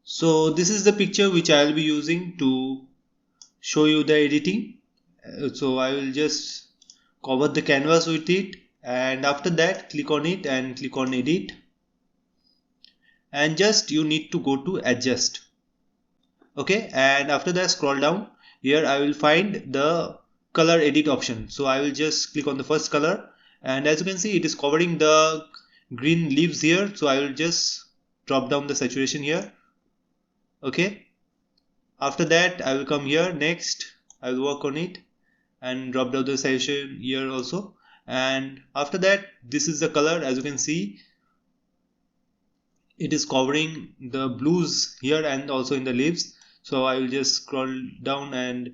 So this is the picture which I will be using to show you the editing. So I will just cover the canvas with it, and after that click on it and click on edit, and just you need to go to adjust. Okay, and after that scroll down. Here I will find the color edit option, so I will just click on the first color, and as you can see it is covering the green leaves here, so I will just drop down the saturation here. Okay, after that I will come here, next I will work on it and drop down the saturation here also, and after that this is the color. As you can see it is covering the blues here and also in the leaves, so I will just scroll down and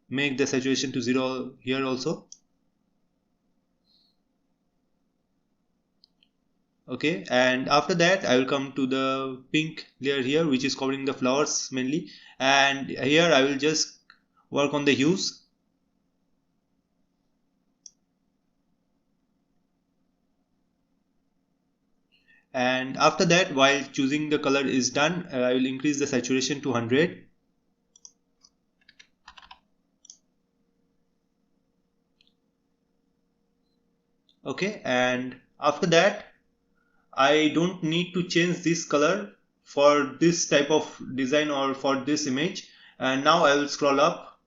make the saturation to 0 here also. Okay, and after that I will come to the pink layer here which is covering the flowers mainly, and here I will just work on the hues. And after that, while choosing the color is done, I will increase the saturation to 100. Okay, and after that I don't need to change this color for this type of design or for this image. And now I will scroll up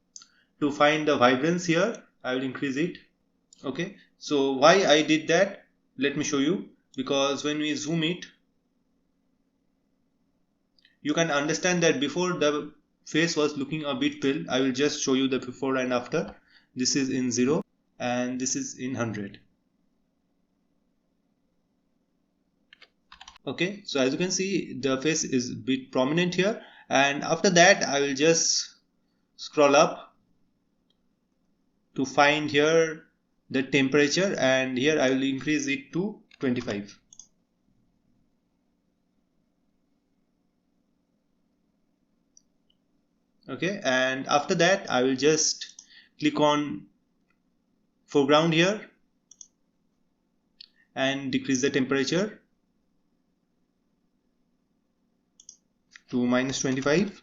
to find the vibrance here. I will increase it. Okay, so why I did that, let me show you. Because when we zoom it, you can understand that before the face was looking a bit pale. I will just show you the before and after. This is in 0 and this is in 100. Okay, so as you can see the face is a bit prominent here, and after that I will just scroll up to find here the temperature, and here I will increase it to 25. Okay, and after that I will just click on foreground here and decrease the temperature to -25.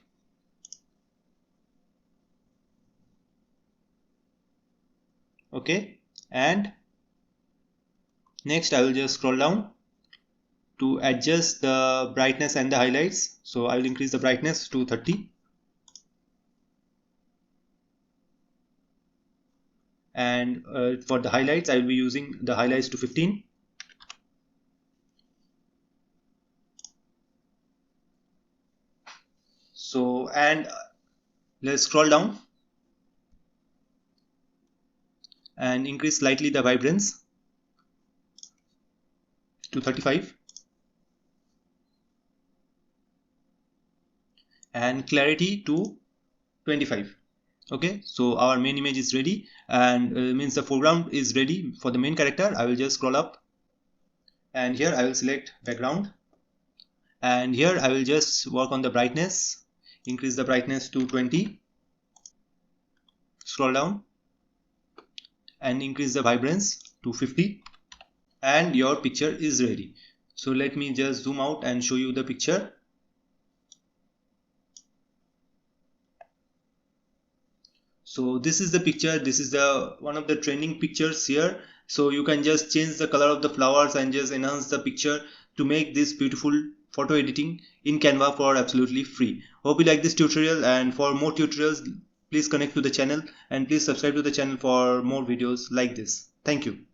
Okay, and next I will just scroll down to adjust the brightness and the highlights. So I will increase the brightness to 30. And for the highlights I will be using the highlights to 15. So, and let's scroll down and increase slightly the vibrance to 35 and clarity to 25. Okay, so our main image is ready, and means the foreground is ready for the main character. I will just scroll up, and here I will select background, and here I will just work on the brightness, increase the brightness to 20, scroll down and increase the vibrance to 50, and your picture is ready. So let me just zoom out and show you the picture. So this is the picture. This is the one of the trending pictures here. So you can just change the color of the flowers and just enhance the picture to make this beautiful photo editing in Canva for absolutely free. Hope you like this tutorial, and for more tutorials please connect to the channel and please subscribe to the channel for more videos like this. Thank you.